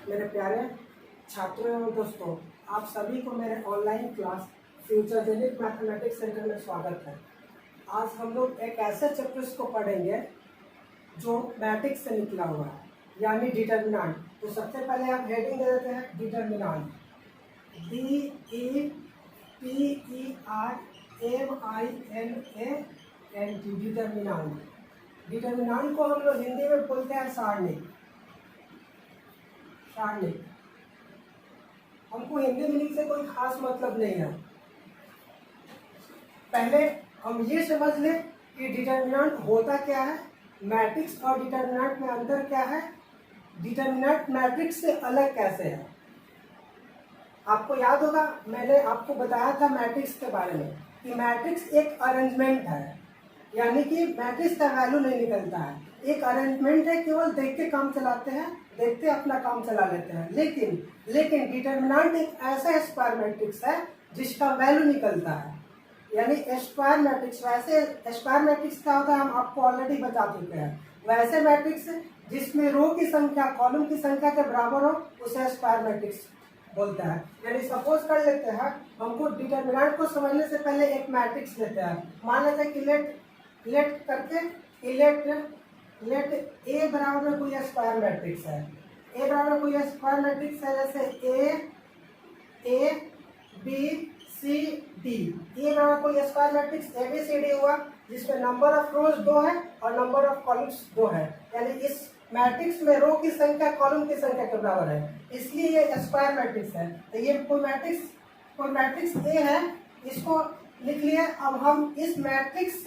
मेरे प्यारे छात्रों एवं दोस्तों, आप सभी को मेरे ऑनलाइन क्लास फ्यूचरजेनिक मैथमेटिक्स सेंटर में स्वागत है। आज हम लोग एक ऐसे चैप्टर्स को पढ़ेंगे जो मैट्रिक्स से निकला हुआ है, यानी डिटर्मिनेंट। तो सबसे पहले आप हेडिंग दे देते हैं डिटर्मिनेंट, DETERMINANT। डिटर्मिनेंट, डिटर्मिनेंट को हम लोग हिंदी में बोलते हैं सारणिक। सारणिक हमको हिंदी मीनिंग से कोई खास मतलब नहीं है। पहले हम ये समझ लें कि डिटर्मिनेंट होता क्या है, मैट्रिक्स और डिटर्मिनेंट में अंतर क्या है, डिटर्मिनेंट मैट्रिक्स से अलग कैसे है। आपको याद होगा मैंने आपको बताया था मैट्रिक्स के बारे में कि मैट्रिक्स एक अरेंजमेंट है, यानी कि मैट्रिक्स का वैल्यू नहीं निकलता है, एक अरेंजमेंट है, केवल देख के काम चलाते हैं, देखते अपना काम चला लेते हैं। लेकिन डिटर्मिनेंट एक ऐसा स्क्वायर मैट्रिक्स है जिसका वैल्यू निकलता है, यानी स्क्वायर मैट्रिक्स। वैसे स्क्वायर मैट्रिक्स क्या होता है हम आपको ऑलरेडी बता चुके हैं। वैसे मैट्रिक्स जिसमें रो की संख्या कॉलम की संख्या के बराबर हो उसे स्क्वायर मैट्रिक्स बोलते हैं। यानी सपोज कर लेते हैं, हमको डिटर्मिनेंट को समझने से पहले एक मैट्रिक्स लेते हैं। मान लेते हैं कि लेट ए बराबर में कोई स्क्वायर मैट्रिक्स है। ए बराबर कोई स्क्वायर मैट्रिक्स है, जैसे ए बी सी डी। ए बराबर कोई square matrix A B C D हुआ जिसमें नंबर ऑफ रोज 2 है और नंबर ऑफ कॉलम्स 2 है, यानी इस मैट्रिक्स में रो की संख्या कॉलम की संख्या के बराबर है, इसलिए ये स्क्वायर मैट्रिक्स है। तो ये कोई मैट्रिक्स ए है, इसको लिख लिया। अब हम इस मैट्रिक्स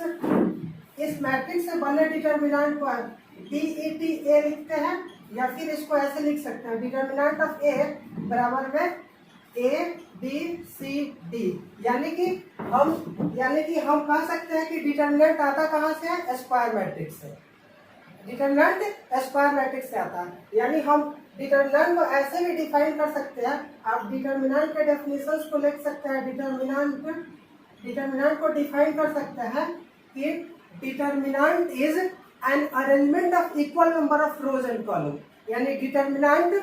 से बने डिटर्मिनेंट को DET ए लिखते हैं, या फिर इसको ऐसे लिख सकते हैं डिटर्मिनेंट ऑफ ए बराबर में ABCD। यानी कि हम कह सकते हैं कि डिटर्मिनेंट आता कहाँ से है, स्क्वायर मैट्रिक्स से। डिटर्मिनेंट स्क्वायर मैट्रिक्स से आता है, यानी हम डिटर्मिनेंट को ऐसे भी डिफाइन कर सकते हैं। आप डिटर्मिनेंट के डेफिनेशंस को लिख सकते हैं। डिटर्मिनेंट को डिफाइन कर सकते हैं कि determinant is an arrangement of equal number of rose and column, यानी डिटर्मिनेंट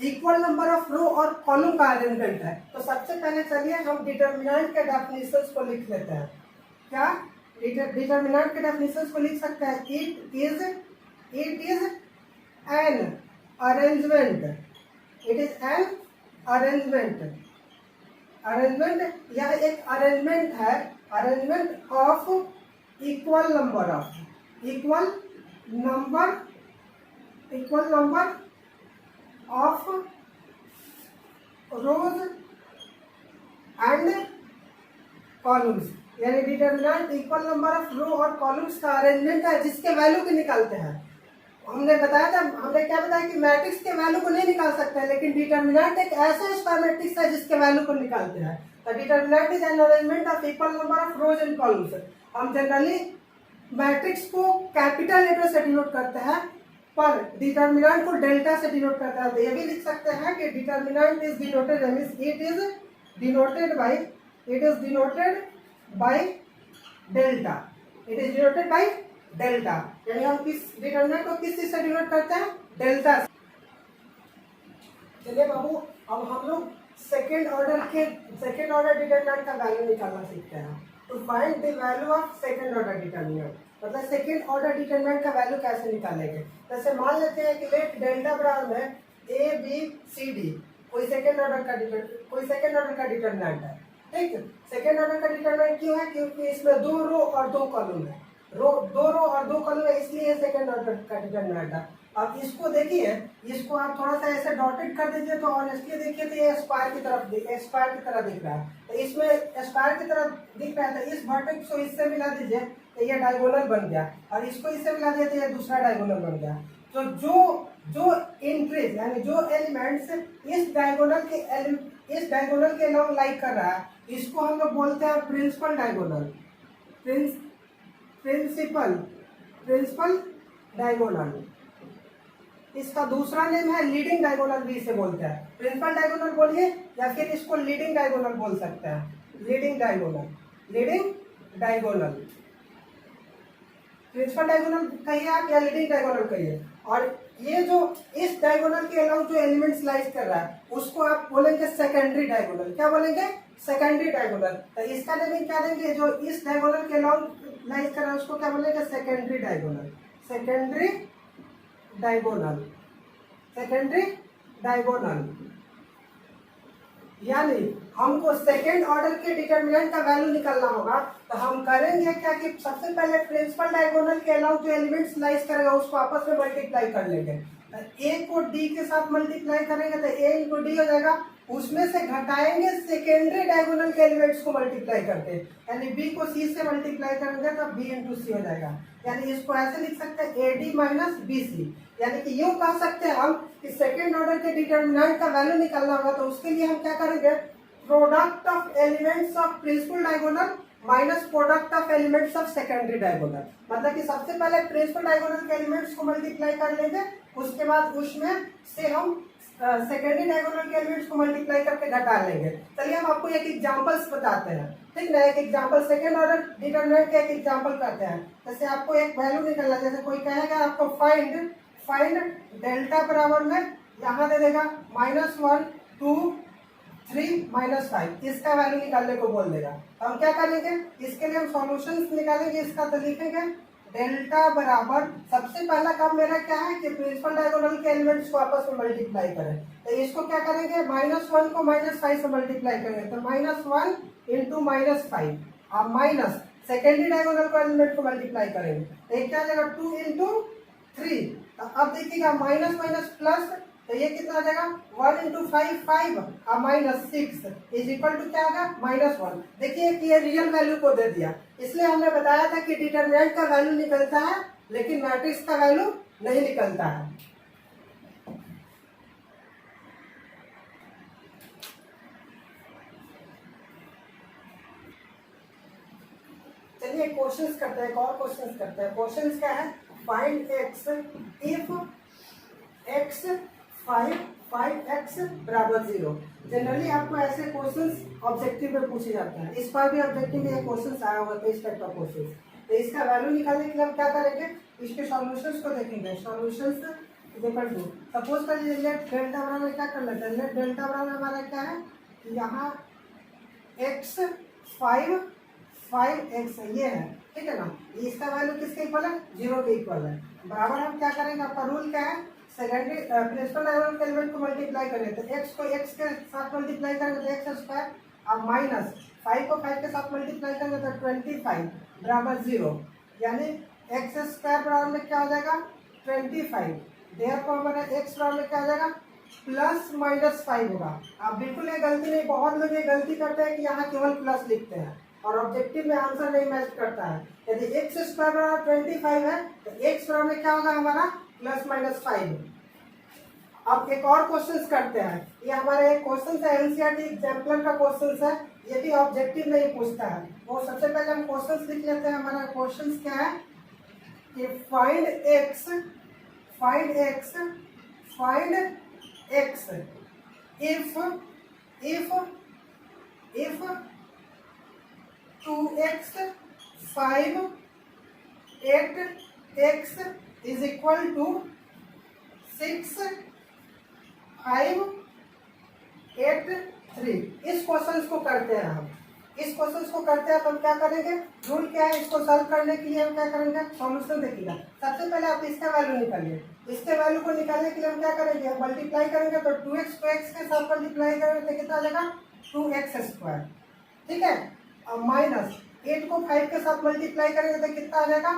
इक्वल नंबर ऑफ रो और कॉलम का अरेंजमेंट है। तो सबसे पहले चलिए हम डिटर्मिनेंट के डेफिनेशंस को लिख लेते हैं। क्या डिटर्मिनेंट के डेफिनेशंस को लिख सकते हैं? It is an arrangement. It is an arrangement यह एक अरेंजमेंट है, arrangement of equal number of rose and columns, यानी डिटर्मिनेंट इक्वल नंबर ऑफ रो और कॉलम्स का अरेंजमेंट है जिसके वैल्यू को निकालते हैं। हमने क्या बताया कि मैट्रिक्स के वैल्यू को नहीं निकाल सकते हैं, लेकिन डिटर्मिनेंट एक ऐसा स्क्वायर मैट्रिक्स है जिसके वैल्यू को निकालते हैं। तो determinant is an arrangement of equal number of rose and columns. हम जनरली मैट्रिक्स को कैपिटल लेटर से डिनोट करते हैं, पर डिटर्मिनेंट को डेल्टा से डिनोट करता है। तो ये भी लिख सकते हैं कि determinant is denoted denoted by delta. यानी हम किस डिटर्मिनेंट को किस चीज से डिनोट करते हैं? डेल्टा से। चलिए बाबू, अब हम लोग सेकेंड ऑर्डर डिटर्मिनेंट का वैल्यू निकालना सीखते हैं। To find the value of second order determinant, मतलब सेकेंड ऑर्डर डिटर्मिनेंट का वैल्यू कैसे निकालेंगे। जैसे मान लेते हैं कि लेट डेल्टा बराबर है ABCD, कोई सेकेंड ऑर्डर का डिटर्मिनेंट है। ठीक है, सेकेंड ऑर्डर का डिटर्मिनेंट क्यों है? क्योंकि इसमें 2 रो और 2 कॉलम है। 2 रो और 2 कॉलम है, इसलिए सेकेंड ऑर्डर का डिटर्मिनेंट है। अब इसको देखिए, इसको आप थोड़ा सा ऐसे डॉटेड कर दीजिए तो ऑनेस्टली देखिए तो ये स्क्वायर की तरह दिख रहा है। तो इसमें स्क्वायर की तरह दिख रहा है, तो इस वर्टेक्स को इससे मिला दीजिए तो ये डायगोनल बन गया, और इसको इससे मिला दिया तो ये दूसरा डायगोनल बन गया। तो जो एंट्रीज यानी जो एलिमेंट्स इस डायगोनल के लॉन्ग लाइक कर रहा है, इसको हम लोग बोलते हैं प्रिंसिपल डायगोनल। इसका दूसरा नेम है लीडिंग डायगोनल भी इसे बोलते हैं। प्रिंसिपल डायगोनल बोलिए या फिर इसको लीडिंग डायगोनल बोल सकते हैं। लीडिंग डायगोनल प्रिंसिपल डायगोनल कहिए आप या लीडिंग डायगोनल कहिए। और ये जो इस डायगोनल के अलावा जो एलिमेंट स्लाइस कर रहा है उसको आप बोलेंगे सेकेंडरी डायगोनल। क्या बोलेंगे? Secondary diagonal. तो इसका मीनिंग क्या देंगे? जो इस डायगोनल के अलावा स्लाइस कर रहा है उसको क्या बोलेंगे? Secondary diagonal. Secondary diagonal, secondary diagonal. यानी हमको सेकेंड ऑर्डर के डिटरमिनेंट का वैल्यू निकालना होगा, तो हम करेंगे क्या कि सबसे पहले प्रिंसिपल डायगोनल के अलावा जो एलिमेंट स्लाइस करेगा उसको आपस में मल्टीप्लाई कर लेंगे। ए को डी के साथ मल्टीप्लाई करेंगे तो ए इंटू डी हो जाएगा, उसमें से घटाएंगे सेकेंडरी डायगोनल के एलिमेंट्स को मल्टीप्लाई करके, यानी बी को सी से मल्टीप्लाई करेंगे तो बी इंटू सी हो जाएगा। यानी इसको ऐसे लिख सकते हैं A D minus B C. यानी कि यूं कह सकते हैं हम कि सेकेंड ऑर्डर के डिटरमिनेंट का वैल्यू निकालना होगा, तो उसके लिए हम क्या करेंगे? Product of elements of principal diagonal minus product of elements of secondary diagonal. मतलब कि सबसे पहले प्रिंसिपल डायगोनल के एलिमेंट्स को मल्टीप्लाई कर लेंगे, उसके बाद उसमें से हम सेकेंडरी डायगोनल के एलिमेंट्स को मल्टीप्लाई करके घटा लेंगे। चलिए हम आपको एक एग्जांपल्स बताते हैं, ठीक ना। एक एग्जांपल सेकेंड ऑर्डर डिटरमिनेंट का एक एग्जांपल करते हैं। जैसे आपको एक वैल्यू निकलना, जैसे कोई कहेगा आपको फाइंड डेल्टा बराबर में यहाँ दे देगा -1 2 3 -5, इसका वैल्यू निकालने को बोल देगा। तो हम क्या करेंगे? इसके लिए हम सॉल्यूशंस निकालेंगे इसका। तो लिखेंगे डेल्टा बराबर, सबसे पहला काम मेरा क्या है कि प्रिंसिपल डायगोनल के एलिमेंट्स को आपस में मल्टीप्लाई करें। तो इसको क्या करेंगे? -1 को -5 से मल्टीप्लाई करेंगे, तो -1 इंटू -5 और माइनस सेकेंडरी डायगोनल को एलिमेंट को मल्टीप्लाई करेंगे, तो ये क्या आ जाएगा? 2 इंटू 3। अब देखिएगा माइनस माइनस प्लस, तो ये कितना आ जाएगा? 1 इंटू 5 और -6 इज इक्वल टू क्या आएगा? -1। देखिए कि ये रियल वैल्यू को दे दिया, इसलिए हमने बताया था कि डिटरमिनेंट का वैल्यू निकलता है लेकिन मैट्रिक्स का वैल्यू नहीं निकलता है। चलिए क्वेश्चंस करते हैं, एक और क्वेश्चंस करते हैं। क्वेश्चंस क्या है? Find x if x 5x बराबर 0। जनरली आपको ऐसे क्वेश्चंस ऑब्जेक्टिव में पूछे जाते हैं, इस बार भी ऑब्जेक्टिव में क्वेश्चंस आया हुआ था इस टाइप का क्वेश्चन। तो इसका वैल्यू निकालने के लिए हम क्या करेंगे? इसके सॉल्यूशंस को देखेंगे। सॉल्यूशंस इक्वल टू, सपोज कर लीजिए लेट डेल्टा बराबर क्या कर लेते हैं? लेट डेल्टा बराबर हमारा क्या है? यहाँ x 5x ये है, ठीक है ना। इसका वैल्यू किसके इक्वल है? 0 के इक्वल है। बराबर हम क्या करेंगे? आपका रूल क्या है? सेकेंडरी प्रिंसिपल डायगोनल के एलिमेंट को मल्टीप्लाई करेंगे, तो x को x के साथ मल्टीप्लाई करेंगे तो x स्क्वायर, और माइनस 5 को 5 के साथ मल्टीप्लाई करेंगे तो 25 बराबर 0। यानी x स्क्वायर बराबर में क्या हो जाएगा? 25। देयरफॉर हमारा x बराबर में क्या हो जाएगा? +-5 होगा। आप बिल्कुल ये गलती नहीं, बहुत लोग ये गलती करते हैं कि यहाँ केवल प्लस लिखते हैं और ऑब्जेक्टिव में आंसर नहीं मैच करता है। यदि x स्क्वायर बराबर 25 है तो x बराबर में क्या होगा हमारा? +-5। अब एक और क्वेश्चन करते हैं। ये हमारे एक क्वेश्चन है एनसीईआरटी एग्जाम्पलर का क्वेश्चन है, ये भी ऑब्जेक्टिव में ही पूछता है। वो सबसे पहले हम क्वेश्चन लिख लेते हैं। हमारा क्वेश्चन क्या है कि find x if 2x 5 8x is equal to 6 5 8 3। इस क्वेश्चन को करते हैं हम। इस क्वेश्चन को करते हैं तो हम क्या करेंगे? रूल क्या है? इसको सॉल्व करने के लिए हम क्या करेंगे? सॉल्यूशन देखिएगा। सबसे पहले आप इसका वैल्यू निकालिए। इसके वैल्यू को निकालने के लिए हम क्या करेंगे? हम मल्टीप्लाई करेंगे, तो 2x को x के साथ मल्टीप्लाई करेंगे तो कितना आ जाएगा? 2x स्क्वायर, ठीक है। अब माइनस 8 को 5 के साथ मल्टीप्लाई करेंगे तो कितना आ जाएगा?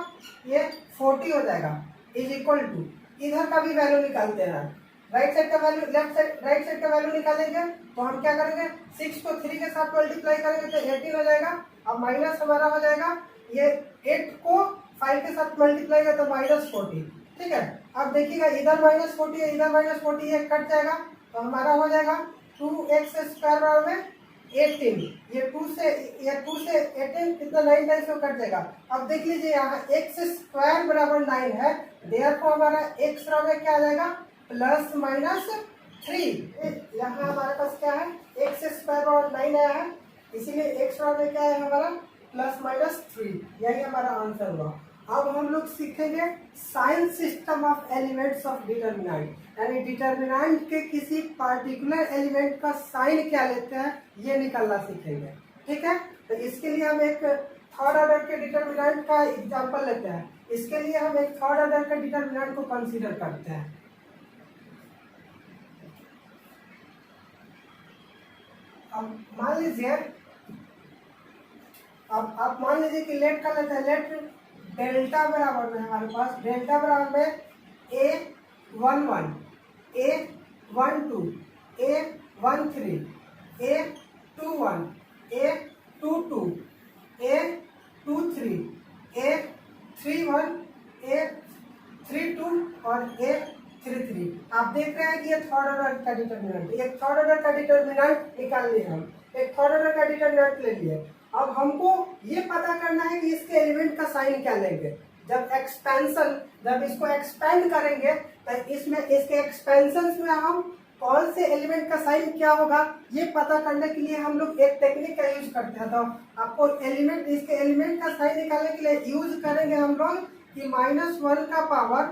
ये 40 हो जाएगा, इज इक्वल टू, इधर का भी वैल्यू निकालते हैं। राइट साइड का value, left side right side का वैल्यू निकालेंगे तो हम क्या करेंगे? 6 को 3 के साथ मल्टीप्लाई करेंगे तो 18 हो जाएगा। अब माइनस हमारा हो जाएगा, ये 8 को 5 के साथ मल्टीप्लाई करें तो -40, ठीक है। अब देखिएगा इधर -40 है, इधर -40 है, कट जाएगा तो हमारा हो जाएगा 2x स्क्वायर बराबर में 18। ये 2 से 18 कितना 9 टाइम्स में कट जाएगा। अब देख लीजिए यहाँ x स्क्वायर बराबर 9 है, देयरफॉर हमारा x बराबर क्या आ जाएगा? +-3। यहाँ हमारे पास क्या है? x स्क्वायर बराबर 9 आया है, इसीलिए x बराबर क्या है हमारा? +-3। यही हमारा आंसर हुआ। अब हम लोग सीखेंगे sign system of elements of determinant, यानी डिटर्मिनेंट के किसी पार्टिकुलर एलिमेंट का साइन क्या लेते हैं ये निकालना सीखेंगे। ठीक है, तो इसके लिए हम एक थर्ड ऑर्डर के डिटर्मिनेंट का एग्जांपल लेते हैं। इसके लिए हम एक थर्ड ऑर्डर के डिटर्मिनेंट को कंसीडर करते हैं। अब मान लीजिए, अब आप मान लीजिए कि लेट कर लेते हैं। लेट डेल्टा बराबर में हमारे पास डेल्टा बराबर में A11, A12, A13, A21, A22, A23, A31, A32 और A33। आप देख रहे हैं कि ये थर्ड ऑर्डर का डिटर्मिनेंट, एक थर्ड ऑर्डर का डिटर्मिनेंट निकाल लिए हम, एक थर्ड ऑर्डर का डिटर्मिनेंट ले लिए। अब हमको ये पता करना है कि इसके एलिमेंट का साइन क्या लेंगे। जब इसको एक्सपेंड करेंगे तो इसमें इसके एक्सपेंशन में हम कौन से एलिमेंट का साइन क्या होगा ये पता करने के लिए हम लोग एक टेक्निक का यूज करते हैं। तो आपको इसके एलिमेंट का साइन निकालने के लिए यूज करेंगे हम लोग कि -1 का पावर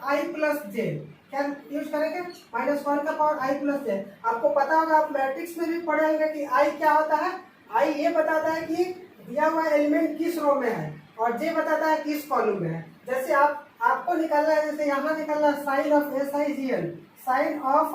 आई प्लस जे। क्या यूज करेंगे? -1 का पावर आई प्लस जे। आपको पता होगा, आप मैट्रिक्स में भी पढ़े होंगे कि आई क्या होता है। आई ये बताता है कि दिया हुआ एलिमेंट किस रो में है और जे बताता है किस कॉलम में है। जैसे आपको निकालना है, जैसे यहाँ निकालना sign of SIGN, sign of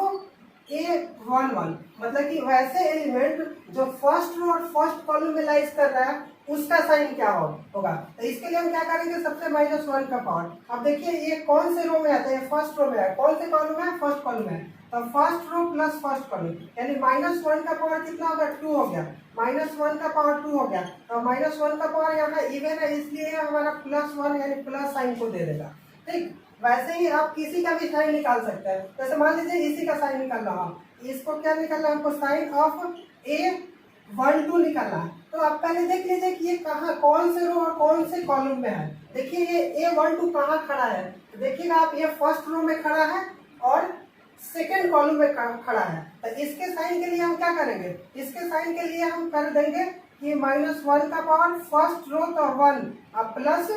A11, मतलब कि वैसे एलिमेंट जो फर्स्ट रो और फर्स्ट कॉलम में लाइज कर रहा है उसका साइन क्या होगा। तो इसके लिए हम क्या करेंगे, सबसे -1 का पावर। अब देखिए ये कौन से रो में आता है, फर्स्ट रो में है। कौन से कॉलम में है? फर्स्ट कॉलम में। तो first row plus first column, यानी -1 का पावर कितना होगा? 2 हो गया। -1 का पावर 2 हो गया। तो -1 का पावर यहाँ इवन है, इसलिए हमारा +1 यानी प्लस साइन को दे देगा। ठीक, वैसे ही आप किसी का भी साइन निकाल सकते हैं। जैसे मान लीजिए इसी का साइन निकालना हो, इसको क्या निकालना है हमको? साइन ऑफ A12 निकालना है। तो आप पहले देख लीजिए कि ये कहाँ, कौन से रो और कौन से कॉलम में है। देखिए ये A12 कहाँ खड़ा है, देखिएगा आप, ये फर्स्ट रो में खड़ा है और सेकेंड कॉलम में खड़ा है। तो इसके साइन के लिए हम क्या करेंगे? इसके साइन के लिए हम कर देंगे कि -1 का पावर फर्स्ट रो तो 1, अब प्लस,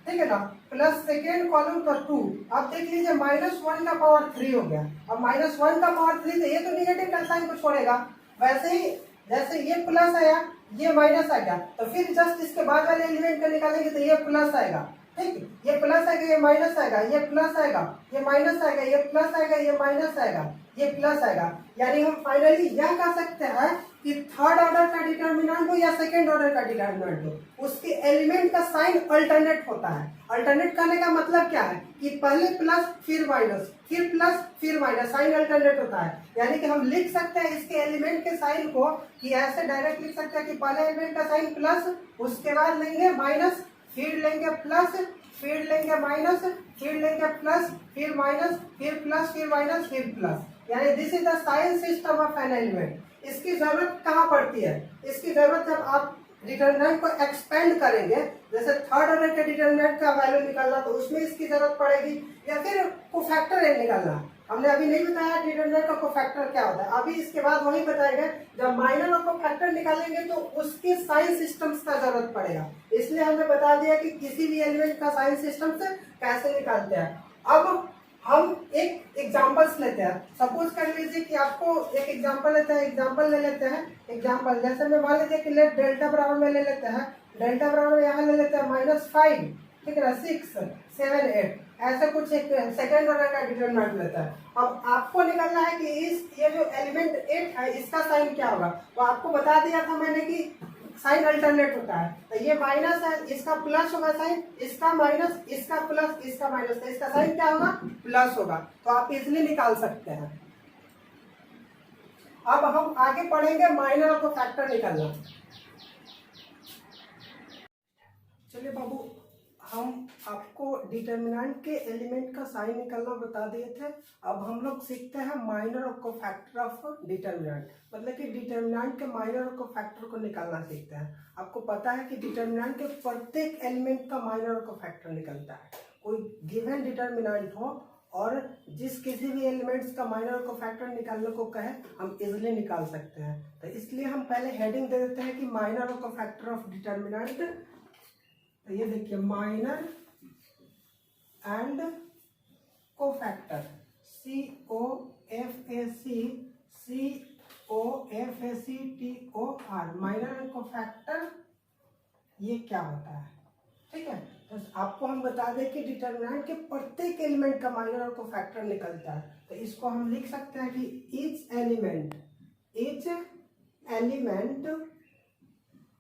ठीक है ना, प्लस सेकेंड कॉलम तो 2। अब देख लीजिए -1 का पावर 3 हो गया। अब -1 का पावर 3, तो ये तो निगेटिव का साइन को छोड़ेगा। वैसे ही जैसे ये प्लस आया ये माइनस आ गया, तो फिर जस्ट इसके बाद वाले एलिमेंट का निकालेंगे तो ये प्लस आएगा। ठीक, ये प्लस आएगा, ये माइनस आएगा, ये प्लस आएगा, ये माइनस आएगा, ये प्लस आएगा, ये माइनस आएगा, ये प्लस आएगा। यानी हम फाइनली यह कह सकते हैं कि थर्ड ऑर्डर का डिटर्मिनेंट हो या सेकेंड ऑर्डर का डिटर्मिनेंट हो, उसके एलिमेंट का साइन अल्टरनेट होता है। अल्टरनेट करने का मतलब क्या है कि पहले प्लस फिर माइनस, फिर प्लस फिर माइनस, साइन अल्टरनेट होता है। यानी कि हम लिख सकते हैं इसके एलिमेंट के साइन को कि ऐसे डायरेक्ट लिख सकते हैं कि पहले एलिमेंट का साइन प्लस, उसके बाद लेंगे माइनस, फिर लेंगे प्लस, फिर लेंगे माइनस, फिर लेंगे प्लस, फिर माइनस, फिर प्लस, फिर माइनस, फिर प्लस। यानी this is the sign system of an element. इसकी जरूरत कहाँ पड़ती है? इसकी जरूरत जब आप डिटर्मिनेंट को एक्सपेंड करेंगे, जैसे थर्ड ऑर्डर के डिटर्मिनेंट का वैल्यू निकालना तो उसमें इसकी जरूरत पड़ेगी, या फिर कोफैक्टर निकालना। हमने अभी नहीं बताया डिटर्मिनेंट का कोफैक्टर क्या होता है, अभी इसके बाद वही बताएंगे। जब माइनर और कोफैक्टर निकालेंगे तो उसके साइन सिस्टम्स का जरूरत पड़ेगा, इसलिए हमने बता दिया कि किसी भी एलिमेंट का साइन सिस्टम से कैसे निकालते हैं। अब हम एक एग्जांपल्स लेते हैं। सपोज कर लीजिए कि आपको एक एग्जांपल लेते हैं, एग्जांपल ले लेते हैं। एग्जांपल जैसे मैं मान लीजिए कि लेट डेल्टा बराबर में ले लेते हैं, डेल्टा बराबर यहाँ ले लेते हैं -5, ठीक है ना, 6, 7, 8, ऐसे कुछ एक सेकेंड ऑर्डर का डिटरमिनेंट लेता है। अब आपको निकालना है कि ये जो एलिमेंट 8 है इसका साइन क्या होगा। तो आपको बता दिया था मैंने कि साइन अल्टरनेट होता है। तो ये माइनस है, इसका प्लस होगा साइन, इसका माइनस, इसका प्लस, इसका माइनस, तो इसका साइन क्या होगा? प्लस होगा। तो आप इजिली निकाल सकते हैं। अब हम आगे पढ़ेंगे माइनर और कोफैक्टर निकालना। चलिए बाबू, हम आपको डिटर्मिनेंट के एलिमेंट का साइन निकालना बता दिए थे। अब हम लोग सीखते हैं माइनर और कोफैक्टर ऑफ डिटर्मिनेंट, मतलब कि डिटर्मिनेंट के माइनर और कोफैक्टर को निकालना सीखते हैं। आपको पता है कि डिटर्मिनेंट के प्रत्येक एलिमेंट का माइनर और कोफैक्टर निकलता है। कोई गिवन डिटर्मिनेंट हो और जिस किसी भी एलिमेंट्स का माइनर और कोफैक्टर निकालने को कहे, हम इजिली निकाल सकते हैं। तो इसलिए हम पहले हेडिंग दे देते हैं कि माइनर और कोफैक्टर ऑफ डिटर्मिनेंट तो ये देखिए minor and cofactor, COFACTOR, minor and cofactor, ये क्या होता है, ठीक है। तो आपको हम बता दें कि डिटर्मिनेंट के प्रत्येक एलिमेंट का माइनर और कोफैक्टर निकलता है। तो इसको हम लिख सकते हैं कि each element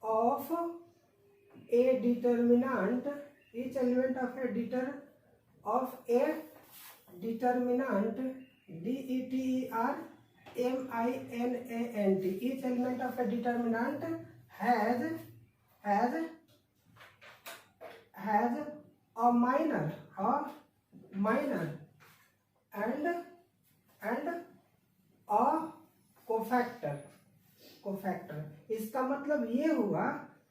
of A determinant, each element of A determinant, DETERMINANT, each element of a determinant has a minor and a cofactor. इसका मतलब ये हुआ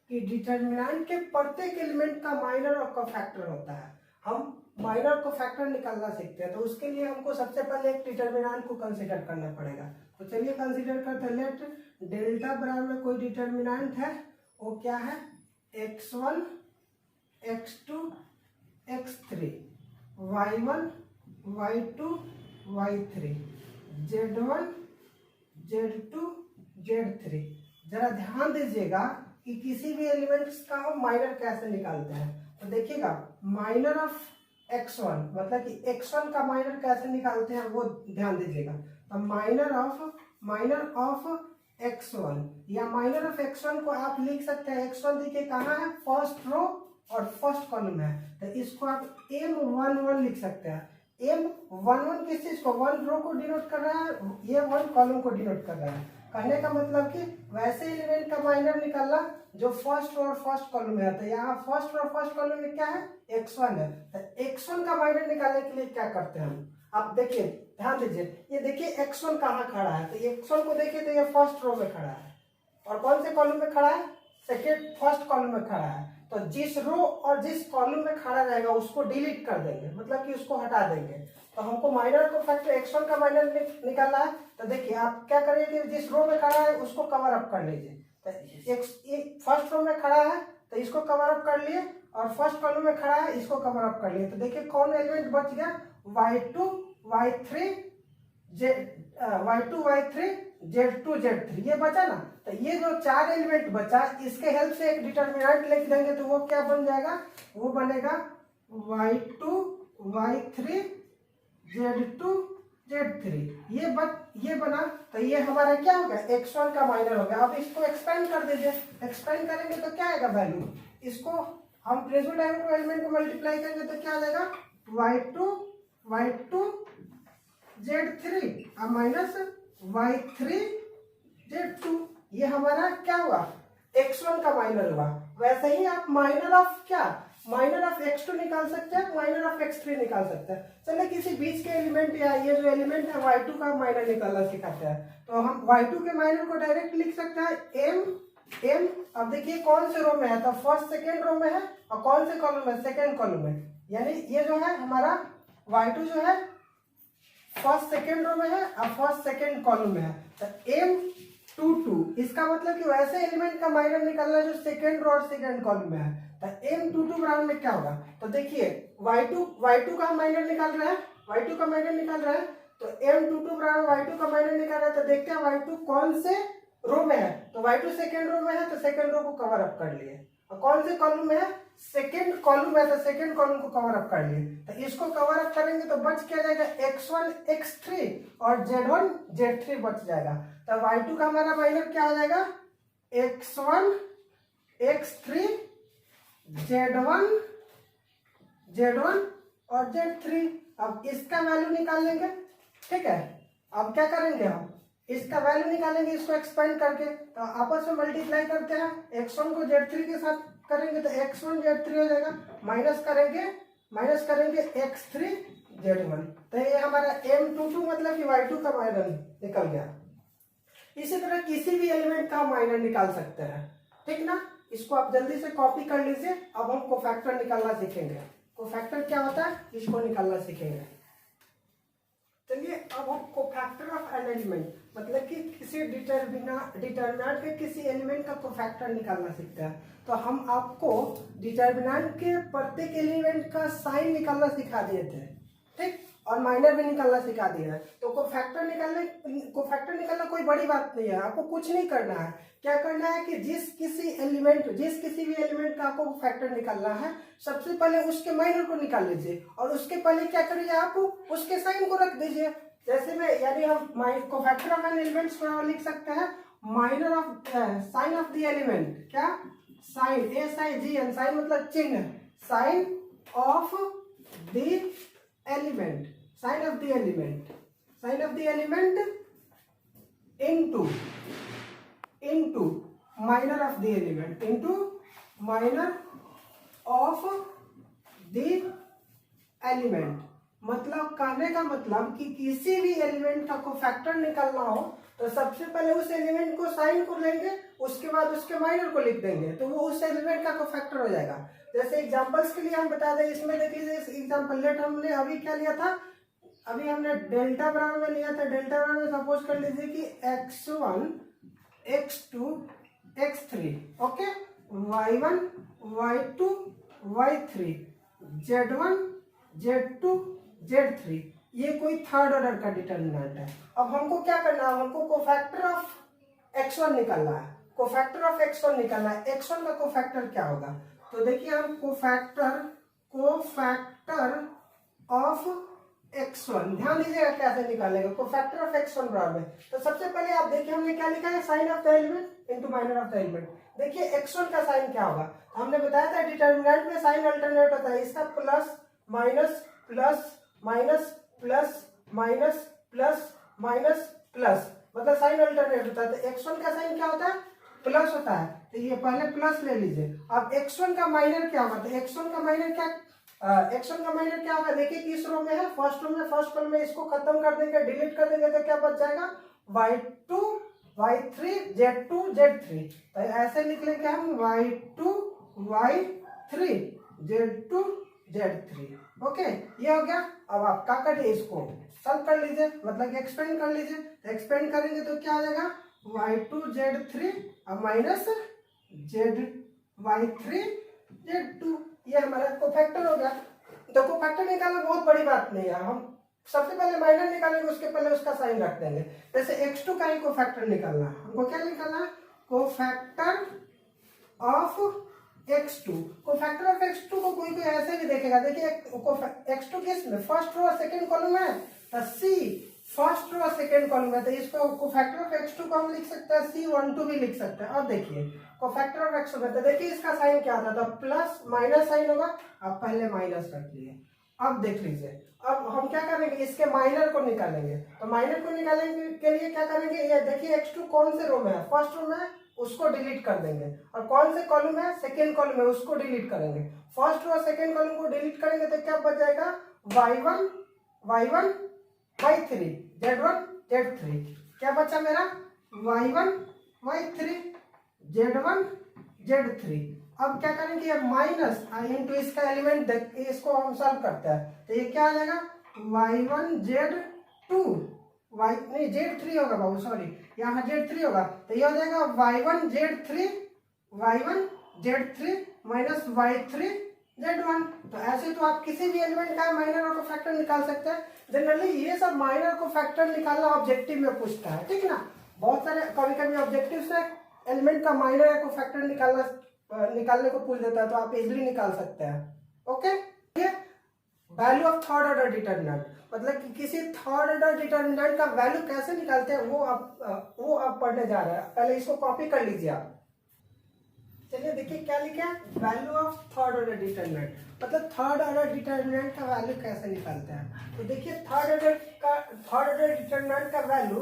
कि डिटर्मिनेंट के प्रत्येक एलिमेंट का माइनर और कोफैक्टर होता है। हम माइनर कोफैक्टर निकालना सीखते हैं, तो उसके लिए हमको सबसे पहले एक डिटर्मिनेंट को कंसीडर करना पड़ेगा। तो चलिए कंसीडर करते हैं। लेट डेल्टा बराबर कोई डिटर्मिनेंट है, वो क्या है, x1 x2 x3, y1 y2 y3, z1 z2 z3। जरा ध्यान दीजिएगा कि किसी भी एलिमेंट्स का हम माइनर कैसे निकालते हैं। तो देखिएगा माइनर ऑफ x1 मतलब कि x1 का माइनर कैसे निकालते हैं वो ध्यान दीजिएगा। तो माइनर ऑफ x1 या माइनर ऑफ x1 को आप लिख सकते हैं, x1 देखिए कहाँ है, फर्स्ट रो और फर्स्ट कॉलम है, तो इसको आप M11 लिख सकते हैं। M11 किस चीज को, 1 रो को डिनोट कर रहा है, ये 1 कॉलम को डिनोट कर रहा है। कहने का मतलब कि वैसे एलिमेंट का माइनर निकालना जो फर्स्ट रो और फर्स्ट कॉलम में आता है। यहाँ फर्स्ट रो और फर्स्ट कॉलम में क्या है, x1 है। तो x1 का माइनर निकालने के लिए क्या करते हैं हम, आप देखिए ध्यान दीजिए, ये देखिए x1 कहाँ खड़ा है, तो x1 को देखिए तो ये फर्स्ट रो में खड़ा है, और कौन से कॉलम में खड़ा है, फर्स्ट कॉलम में खड़ा है। तो जिस रो और जिस कॉलम में खड़ा रहेगा उसको डिलीट कर देंगे, मतलब कि उसको हटा देंगे। तो हमको माइनर को फैक्टर x1 का माइनर निकालना है। तो देखिए आप क्या करिए कि जिस रो में खड़ा है उसको कवर अप कर लीजिए। तो फर्स्ट रो में खड़ा है तो इसको कवर अप कर लिए, और फर्स्ट कॉलम में खड़ा है इसको कवर अप कर लिए। तो देखिए कौन एलिमेंट बच गया, y2 y3 z2 z3, ये बचा ना। तो ये जो 4 एलिमेंट बचा, इसके हेल्प से एक डिटर्मिनेंट लिख देंगे, तो वो क्या बन जाएगा, वो बनेगा y2 y3 z2 z3। ये बना, तो ये हमारा क्या हो गया, x1 का माइनर हो गया। अब इसको एक्सपेंड कर दीजिए, एक्सपेंड करेंगे तो क्या आएगा वैल्यू, इसको हम प्रेजेंट एलिमेंट को मल्टीप्लाई करेंगे तो क्या आ जाएगा, y2 z3 और माइनस y3 z2। ये हमारा क्या हुआ, x1 का माइनर हुआ। वैसे ही आप माइनर ऑफ क्या, माइनर ऑफ x2 निकाल सकते हैं, माइनर ऑफ x3 निकाल सकते हैं। चलिए किसी बीच के एलिमेंट या ये जो एलिमेंट है y2 का माइनर निकालना सिखाते हैं। तो हम y2 के माइनर को डायरेक्ट लिख सकते हैं m। अब देखिए कौन से रो में है, तो फर्स्ट सेकेंड रो में है, और कौन से कॉलम में, सेकेंड कॉलम में। यानी ये जो है हमारा y2 जो है फर्स्ट सेकेंड रो में है और फर्स्ट सेकेंड कॉलम में है। तो M22, इसका मतलब कि वैसे एलिमेंट का माइनर निकालना जो सेकेंड रो और सेकेंड कॉलम में है। तो M22 बराबर में क्या होगा, तो देखिए y2 का माइनर निकाल रहा है, y2 का माइनर निकाल रहा है, तो M22 बराबर y2 का माइनर निकाल रहा है। तो देखते हैं y2 कौन से रो में है, तो y2 सेकेंड रो में है, तो सेकेंड रो को कवर अप कर लिए। और कौन से कॉलम में है, सेकेंड कॉलम में है, तो सेकेंड कॉलम को कवर अप कर लिए। तो इसको कवर अप करेंगे तो बच क्या जाएगा, x1 x3 और z1 z3 बच जाएगा। तो y2 का हमारा माइनर क्या हो जाएगा, x1 x3 z1 और z3। अब इसका वैल्यू निकाल लेंगे, ठीक है। अब क्या करेंगे, हम इसका वैल्यू निकालेंगे, इसको एक्सपेंड करके। तो आपस में मल्टीप्लाई करते हैं, x1 को z3 के साथ करेंगे तो x1 z3 हो जाएगा, माइनस करेंगे x3 z1। तो ये हमारा M22 मतलब कि y2 का माइनर निकल गया। इसी तरह किसी भी एलिमेंट का माइनर निकाल सकते हैं, ठीक ना। इसको आप जल्दी से कॉपी कर लीजिए। अब हम कोफैक्टर निकालना सीखेंगे। कोफैक्टर क्या होता है, इसको निकालना सीखेंगे। चलिए अब about cofactor of an element, मतलब कि किसी डिटरमिनेंट के किसी एलिमेंट का कोफैक्टर निकालना सीखते हैं। तो हम आपको डिटरमिनेंट के प्रत्येक एलिमेंट का साइन निकालना सिखा दिए थे, ठीक, और माइनर भी निकालना सिखा दिया है। तो कोफैक्टर निकालना कोई बड़ी बात नहीं है, आपको कुछ नहीं करना है। क्या करना है कि जिस किसी भी एलिमेंट का आपको फैक्टर निकालना है, सबसे पहले उसके माइनर को निकाल लीजिए और उसके पहले क्या करिए, आप उसके साइन को रख दीजिए। जैसे में यानी हम कोफैक्टर ऑफ एन एलिमेंट्स को लिख सकते हैं minor of sine of the element, क्या साइन, SIGN, साइन मतलब चिन्ह, sign of the element, sign of the element into minor of the element, into minor of the element। मतलब कहने का मतलब कि किसी भी एलिमेंट का कोफैक्टर निकालना हो तो सबसे पहले उस एलिमेंट को साइन को लेंगे, उसके बाद उसके माइनर को लिख देंगे, तो वो उस एलिमेंट का कोफैक्टर हो जाएगा। जैसे एग्जांपल्स के लिए हम बता दें, इसमें देख लीजिए एग्जांपल लेट हमने अभी क्या लिया था, अभी हमने डेल्टा बराबर में लिया था। डेल्टा बराबर में सपोज कर लीजिए कि x1 x2 x3, okay, y1 y2 y3 z1 z2 z3, ये कोई थर्ड ऑर्डर का डिटरमिनेंट है। अब हमको क्या करना है, हमको कोफैक्टर ऑफ x1 निकालना है, कोफैक्टर ऑफ x1 निकालना है। x1 का कोफैक्टर क्या होगा, तो देखिए हम कोफैक्टर ऑफ x1, ध्यान दीजिएगा कैसे निकालेगा कोफैक्टर ऑफ x1 बराबर। तो सबसे पहले आप देखिए हमने क्या लिखा है, sign of the element into minor of the element. देखिए x1 का साइन क्या होगा, हमने बताया था डिटरमिनेंट में साइन अल्टरनेट होता है, इसका plus minus plus minus plus minus plus minus plus, मतलब साइन अल्टरनेट होता है। तो x1 का साइन क्या होता है, प्लस होता है, तो ये पहले प्लस ले लीजिए। अब x1 का माइनर क्या होगा, तो x1 का माइनर क्या होगा, देखिए किस रो में है, फर्स्ट रो में इसको खत्म कर देंगे, डिलीट कर देंगे, तो क्या बच जाएगा y2 y3 z2 z3। तो ऐसे लिख लेंगे हम y2 y3 z2 z3, okay, ये हो गया। अब आप क्या करिए, इसको सॉल्व कर लीजिए, मतलब एक्सपेंड कर लीजिए। तो एक्सपेंड करेंगे तो क्या आ जाएगा y2 z3 अब माइनस y3 z2, ये हमारा कोफैक्टर हो गया। तो कोफैक्टर निकालना बहुत बड़ी बात नहीं है, हम सबसे पहले माइनर निकालेंगे, उसके पहले उसका साइन रख देंगे। जैसे x2 का ही कोफैक्टर निकालना है, हमको क्या निकालना है, cofactor of x2। Cofactor of x2 को कोई ऐसे भी देखेगा, देखिए x2 किस में, फर्स्ट रो और सेकंड कॉलम है, तो C फर्स्ट रो और सेकंड कॉलम है, तो इसको कोफैक्टर ऑफ x2 को हम लिख सकते हैं C12 भी लिख सकते हैं। अब देखिए कोफैक्टर ऑफ x2 में तो देखिए इसका साइन क्या होता है, तो प्लस माइनस साइन होगा, अब पहले माइनस रख लिए। अब देख लीजिए, अब हम क्या करेंगे, इसके माइनर को निकालेंगे। तो माइनर को निकालने के लिए क्या करेंगे, ये देखिए x2 कौन से रो में है, फर्स्ट रो में है, उसको डिलीट कर देंगे, और कौन से कॉलम है, सेकेंड कॉलम है, उसको डिलीट करेंगे। फर्स्ट रो सेकेंड कॉलम को डिलीट करेंगे तो क्या बच जाएगा y1 y3 z1 z3, क्या बचा मेरा y1 y3 z1 z3। अब क्या करेंगे, ये माइनस इंटू इसका एलिमेंट, इसको हम सॉल्व करते हैं, तो ये क्या आ जाएगा y1 z2 नहीं z3 होगा बाबू, सॉरी यहाँ z3 होगा, तो ये हो जाएगा y1 z3 minus y3 z1। तो ऐसे तो आप किसी भी एलिमेंट का माइनर और कोफैक्टर निकाल सकते हैं। जनरली ये सब माइनर कोफैक्टर निकालना ऑब्जेक्टिव में पूछता है, ठीक ना, बहुत सारे कभी ऑब्जेक्टिव से एलिमेंट का माइनर या कोफैक्टर निकालने को पूछ देता है, तो आप इजीली निकाल सकते हैं, ओके। ये value of third order determinant, मतलब कि किसी थर्ड ऑर्डर डिटरमिनेंट का वैल्यू कैसे निकालते हैं वो आप पढ़ने जा रहे हैं, पहले इसको कॉपी कर लीजिए आप। चलिए देखिए क्या लिखा है, value of third order determinant, मतलब थर्ड ऑर्डर डिटरमिनेंट का वैल्यू कैसे निकालते हैं। तो देखिए थर्ड ऑर्डर डिटरमिनेंट का वैल्यू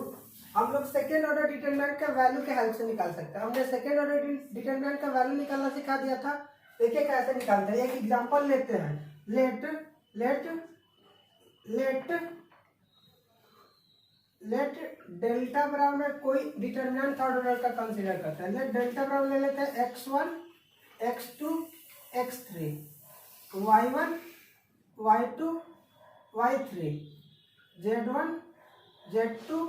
हम लोग सेकेंड ऑर्डर डिटरमिनेंट का वैल्यू के हेल्प से निकाल सकते हैं। हमने सेकेंड ऑर्डर डिटरमिनेंट का वैल्यू निकालना सिखा दिया था, देखिए कैसे निकालते हैं। एक एग्जांपल लेते हैं, लेट डेल्टा बराबर में कोई डिटरमिनेंट थर्ड ऑर्डर का कंसीडर करता है। लेट डेल्टा बराबर ले लेते हैं x1 x2 x3 y1 y2 y3 z1 Z2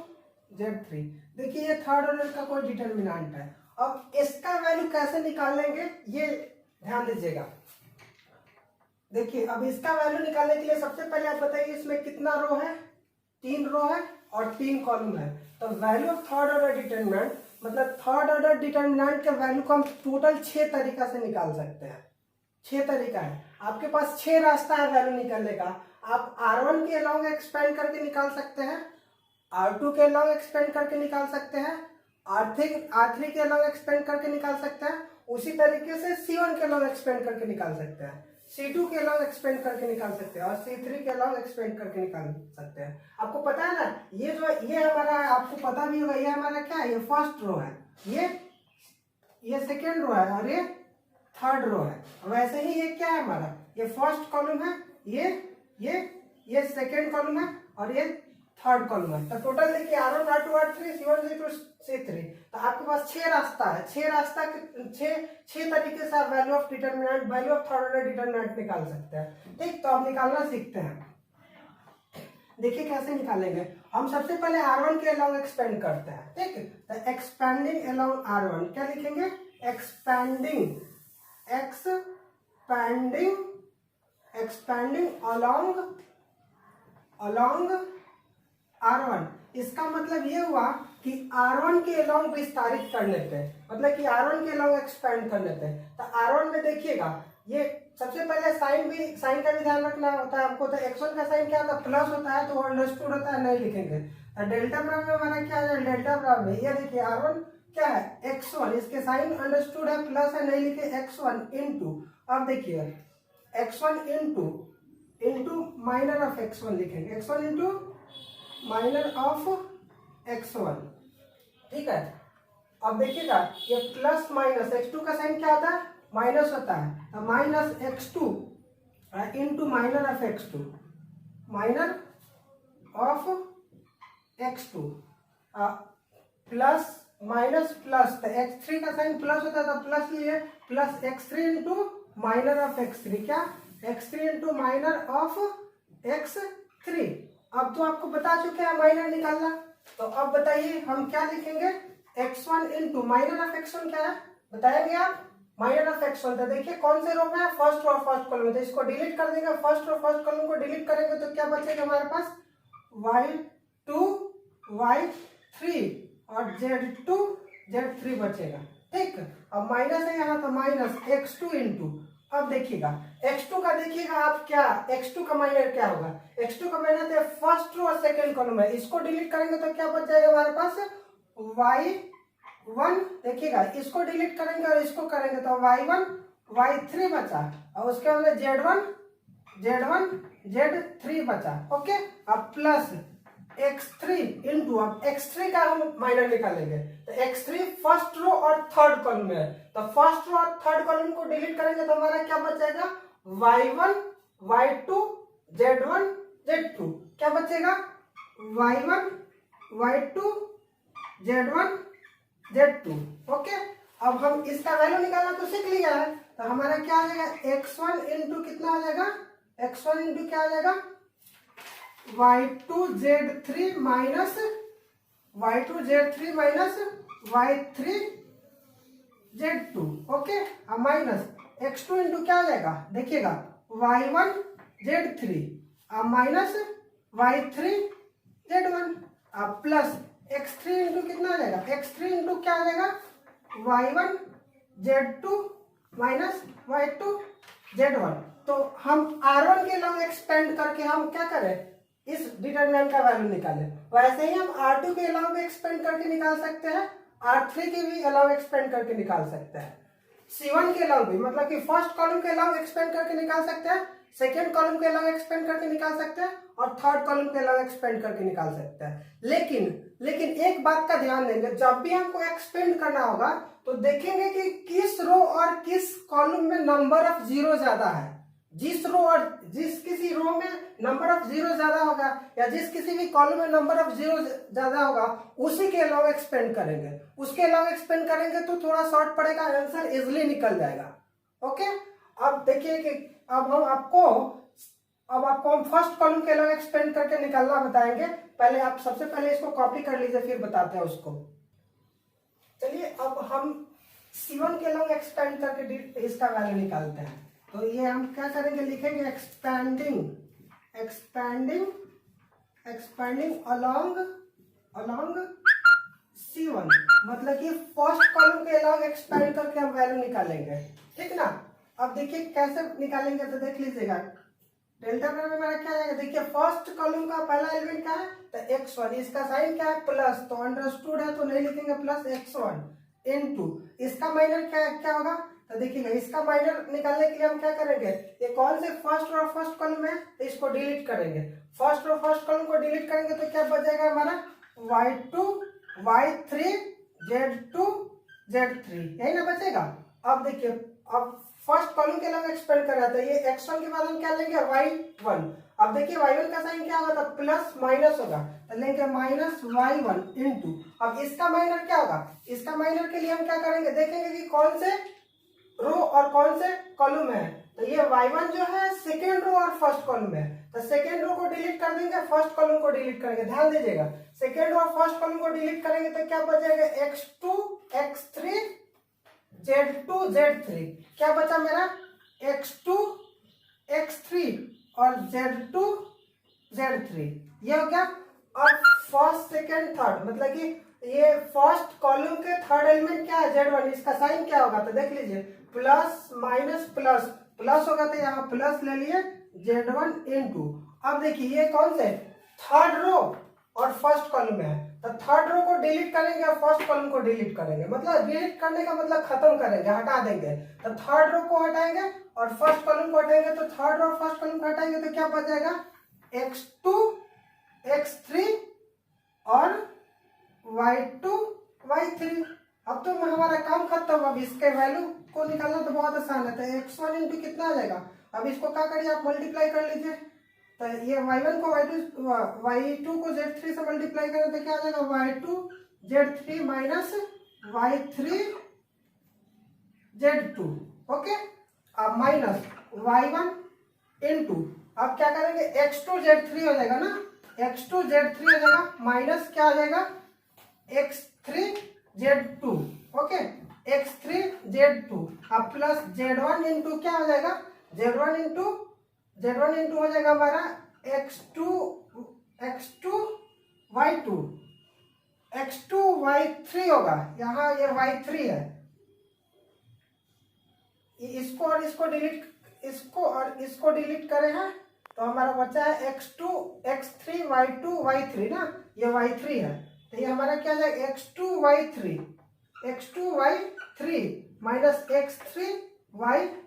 Z3। देखिए ये थर्ड ऑर्डर का कोई डिटर्मिनेंट है। अब इसका वैल्यू कैसे निकालेंगे ये ध्यान दीजिएगा। देखिए अब इसका वैल्यू निकालने के लिए सबसे पहले आप बताइए इसमें कितना रो है, 3 रो है और 3 कॉलम है। तो value of third order determinant मतलब थर्ड ऑर्डर डिटर्मिनेंट के वैल्यू को हम टोटल 6 तरीका से निकाल सकते हैं। 6 तरीका है, आपके पास 6 रास्ता है वैल्यू निकालने का। आप R1 के अलॉन्ग एक्सपेंड करके निकाल सकते हैं, R2 के अलॉन्ग एक्सपेंड करके निकाल सकते हैं, R3 के अलॉन्ग एक्सपेंड करके निकाल सकते हैं। उसी तरीके से C1 के अलॉन्ग एक्सपेंड करके निकाल सकते हैं, C2 के अलॉन्ग एक्सपेंड करके निकाल सकते हैं और C3 के अलॉन्ग एक्सपेंड करके निकाल सकते हैं। आपको पता है ना, ये जो ये हमारा आपको पता भी होगा, ये हमारा क्या है, ये फर्स्ट रो है, ये सेकेंड रो है और ये थर्ड रो है। वैसे ही ये क्या है हमारा, ये फर्स्ट कॉलम है, ये सेकेंड कॉलम है और ये थर्ड कॉलम है। तो टोटल देखिए R1 R2 R3 C1 C2 C3। तो आपके पास 6 रास्ता है, 6 तरीके से आप value of determinant, value of third order determinant निकाल सकते हैं। ठीक, तो आप निकालना सीखते हैं। देखिए कैसे निकालेंगे। हम सबसे पहले R1 के अलॉन्ग एक्सपेंड करते हैं। ठीक, तो एक्सपेंडिंग अलॉन्ग R1 क्या लिखेंगे, एक्सपेंडिंग along R1। इसका मतलब ये हुआ कि R1 के अलॉन्ग विस्तारित करने पे, मतलब कि R1 के अलॉन्ग एक्सपेंड करने पे। तो R1 में देखिएगा, ये सबसे पहले साइन का भी ध्यान रखना होता है आपको। तो x1 का साइन क्या होता है, प्लस होता है, तो वो अंडरस्टूड होता है, नहीं लिखेंगे। तो डेल्टा बराबर में हमारा क्या है, डेल्टा बराबर में ये देखिए R1 क्या है, x1, इसके साइन अंडरस्टूड है, प्लस है, नहीं लिखे, x1 इंटू, अब देखिए x1 into minor of x1 लिखेंगे, x1 into minor of x1। ठीक है, अब देखिएगा ये प्लस माइनस x2 का साइन क्या होता है, माइनस होता है, तो minus x2 into minor of x2, minor of x2 plus minus plus, तो x3 का साइन प्लस होता है तो प्लस लिए, plus x3 into minor of x3, क्या x3 into minor of x3। अब तो आपको बता चुके हैं माइनर निकालना, तो अब बताइए हम क्या लिखेंगे, x1 into minor of x1 क्या है बताएंगे आप, माइनर ऑफ x1। तो देखिए कौन से रो में है, फर्स्ट रो फर्स्ट कॉलम, तो इसको डिलीट कर देंगे, फर्स्ट रो फर्स्ट कॉलम को डिलीट करेंगे तो क्या बचेगा हमारे पास, y2 y3 और z2 z3 बचेगा। ठीक, अब माइनस है यहाँ, तो माइनस x2 इंटू, अब देखिएगा x2 का, देखिएगा आप क्या, x2 का माइनर क्या होगा, x2 का माइनर तो फर्स्ट रो और सेकंड कॉलम है, इसको डिलीट करेंगे तो क्या बच जाएगा हमारे पास, y1। देखिएगा इसको डिलीट करेंगे और इसको करेंगे तो y1 y3 बचा, और उसके बाद z1 z3 बचा। ओके, अब प्लस x3 इंटू, अब x3 का हम माइनर निकालेंगे, तो x3 फर्स्ट रो और थर्ड कॉलम में है, तो फर्स्ट रो और थर्ड कॉलम को डिलीट करेंगे तो हमारा क्या बच जाएगा, y1 y2 z1 z2, क्या बचेगा, y1 y2 z1 z2। Okay, अब हम इसका वैल्यू निकालना तो सीख लिया है, तो हमारा क्या आ जाएगा, x1 इंटू कितना आ जाएगा, x1 इंटू क्या आ जाएगा, y2 z3 minus y3 z2। Okay, अब माइनस x2 इंटू क्या आ जाएगा, देखिएगा y1 z3, अब माइनस y3 z1, अब प्लस x3 इंटू कितना आ जाएगा, x3 इंटू क्या आ जाएगा, y1 z2 minus y2 z1। तो हम R1 के लॉन्ग एक्सपेंड करके हम क्या करें, इस डिटरमिनेंट का वैल्यू निकालें। वैसे ही हम R2 के अलावा एक्सपेंड करके निकाल सकते हैं, R3 के भी अलावा एक्सपेंड करके निकाल सकते हैं, C1 के अलावा भी, मतलब कि फर्स्ट कॉलम के अलावा एक्सपेंड करके निकाल सकते हैं, सेकेंड कॉलम के अलावा एक्सपेंड करके निकाल सकते हैं और थर्ड कॉलम के अलावा एक्सपेंड करके निकाल सकते हैं। लेकिन एक बात का ध्यान देंगे, जब भी हमको एक्सपेंड करना होगा तो देखेंगे कि किस रो और किस कॉलम में नंबर ऑफ जीरो ज्यादा है। जिस किसी रो में नंबर ऑफ जीरो ज्यादा होगा या जिस किसी भी कॉलम में नंबर ऑफ जीरो ज्यादा होगा उसी के अलावा एक्सपेंड करेंगे, उसके अलावा एक्सपेंड करेंगे तो थोड़ा शॉर्ट पड़ेगा, आंसर इजिली निकल जाएगा। ओके, अब देखिए कि अब हम आपको अब आपको हम फर्स्ट कॉलम के अलग एक्सपेंड करके निकालना बताएंगे। पहले आप सबसे पहले इसको कॉपी कर लीजिए, फिर बताते हैं उसको। चलिए अब हम C1 के अलग एक्सपेंड करके इसका वैल्यू निकालते हैं। तो ये हम क्या करेंगे, लिखेंगे एक्सपेंडिंग अलोंग C1, मतलब कि फर्स्ट कॉलम के अलग एक्सपेंड करके हम वैल्यू निकालेंगे, ठीक ना। अब देखिए कैसे निकालेंगे, तो देख लीजिएगा। डेल्टा में हमारा क्या आएगा, देखिए फर्स्ट कॉलम का पहला एलिमेंट क्या है, तो x1, इसका साइन क्या है प्लस, तो अंडरस्टूड है तो नहीं लिखेंगे प्लस x1 इनटू इसका माइनर क्या होगा, तो देखिएगा इसका माइनर निकालने के लिए हम क्या करेंगे, ये कौन से फर्स्ट और फर्स्ट कॉलम है, तो इसको डिलीट करेंगे। फर्स्ट और फर्स्ट कॉलम को डिलीट करेंगे तो क्या बच जाएगा हमारा y2 y3 z2 z3, यही ना बचेगा। अब देखिए अब फर्स्ट कॉलम के अलग एक्सपेंड कर रहा था, ये x1 के बाद हम क्या लेंगे y1। अब देखिए y1 का साइन क्या होगा, तो प्लस माइनस होगा, तो लेंगे माइनस y1 इनटू, अब इसका माइनर क्या होगा, इसका माइनर के लिए हम क्या करेंगे, देखेंगे कि कौन से रो और कौन से कॉलम है। तो ये y1 जो है सेकेंड रो और फर्स्ट कॉलम है, तो सेकेंड रो को डिलीट कर देंगे, फर्स्ट कॉलम को डिलीट करेंगे। ध्यान दीजिएगा, सेकेंड रो और फर्स्ट कॉलम को डिलीट करेंगे तो क्या बचेगा x2 x3 z2 z3, क्या बचा मेरा x2 x3 और z2 z3, ये हो गया। और फर्स्ट सेकेंड थर्ड, मतलब कि ये फर्स्ट कॉलम के थर्ड एलिमेंट क्या है z1, इसका साइन क्या होगा, तो देख लीजिए प्लस माइनस प्लस, प्लस होगा तो यहाँ प्लस ले लिए z1 इनटू। अब देखिए ये कौन से थर्ड रो और फर्स्ट कॉलम में है, तो थर्ड रो को डिलीट करेंगे और फर्स्ट कॉलम को डिलीट करेंगे, मतलब डिलीट करने का मतलब खत्म करेंगे, हटा देंगे। तो थर्ड रो को हटाएंगे और फर्स्ट कॉलम को हटाएंगे, तो थर्ड रो और फर्स्ट कॉलम को हटाएंगे तो क्या बच जाएगा x2 x3 और y2 y3। अब तो हमारा काम खत्म। अब इसके वैल्यू को निकालना तो बहुत आसान है, तो x1 इंटू कितना आ जाएगा, अब इसको क्या करिए आप मल्टीप्लाई कर लीजिए। तो ये y1 को y2 को z3 से मल्टीप्लाई करें तो क्या आ जाएगा y2 z3 minus y3 z2, okay. अब माइनस y1 इनटू, अब क्या करेंगे x2 z3 हो जाएगा ना, x2 z3 हो जाएगा माइनस क्या हो जाएगा x3 z2, okay, x3 z2। अब प्लस z1 इंटू क्या हो जाएगा, z1 इंटू हो जाएगा हमारा x2 y2 x2 y3 होगा, यहाँ ये y3 है, इसको और इसको डिलीट करे हैं तो हमारा बचा है x2 x3 y2 y3 ना, ये y3 है, तो ये हमारा क्या जाएगा x2 y3 minus x3 y2।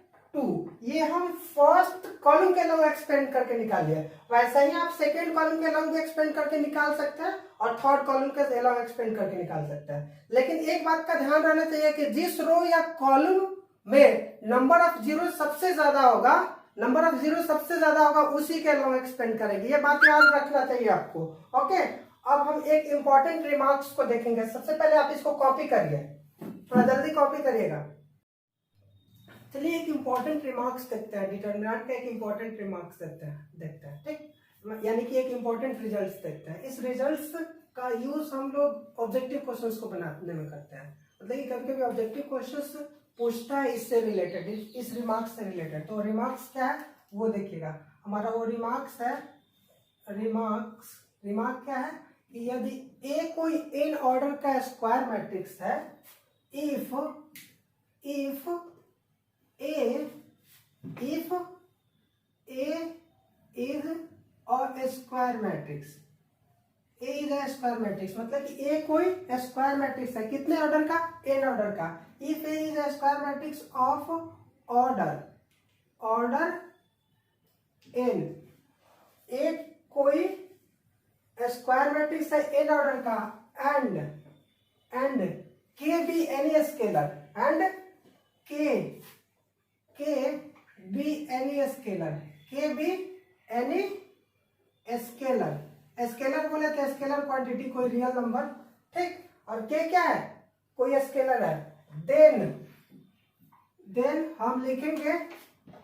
ये हम फर्स्ट कॉलम के अलग एक्सपेंड करके निकालिए। वैसा ही आप सेकेंड कॉलम के अलग एक्सपेंड करके निकाल सकते हैं और थर्ड कॉलम के अलग एक्सपेंड करके निकाल सकते हैं। लेकिन एक बात का ध्यान रहना चाहिए कि जिस रो या कॉलम में नंबर ऑफ जीरो सबसे ज्यादा होगा उसी के अलग एक्सपेंड करेंगे, ये बात याद रखना चाहिए आपको, ओके। अब हम एक इंपॉर्टेंट रिमार्क्स को देखेंगे। सबसे पहले आप इसको कॉपी करिए, थोड़ा जल्दी कॉपी करिएगा। चलिए एक इंपॉर्टेंट रिमार्क्स देखते हैं, डिटरमिनेंट का एक इंपॉर्टेंट रिमार्क्स देखते हैं, ठीक, यानी कि एक इंपॉर्टेंट रिजल्ट्स देखते हैं। इस रिजल्ट्स का यूज हम लोग ऑब्जेक्टिव क्वेश्चंस को बनाने में करते हैं, मतलब कि कभी कभी ऑब्जेक्टिव क्वेश्चंस पूछता है इससे रिलेटेड, इस रिमार्क्स से रिलेटेड। तो रिमार्क्स क्या है वो देखिएगा, हमारा वो रिमार्क्स है, रिमार्क क्या है कि यदि ए कोई n ऑर्डर का स्क्वायर मैट्रिक्स है, if A is a square matrix, A is a square matrix, मतलब कि A कोई स्क्वायर मैट्रिक्स है, कितने ऑर्डर का, n ऑर्डर का। If A is a square matrix of order n, A कोई स्क्वायर मैट्रिक्स है n ऑर्डर का, and K be any scalar, and K be any scalar बोले तो स्केलर क्वांटिटी कोई रियल नंबर, ठीक, और K क्या है कोई स्केलर है, देन हम लिखेंगे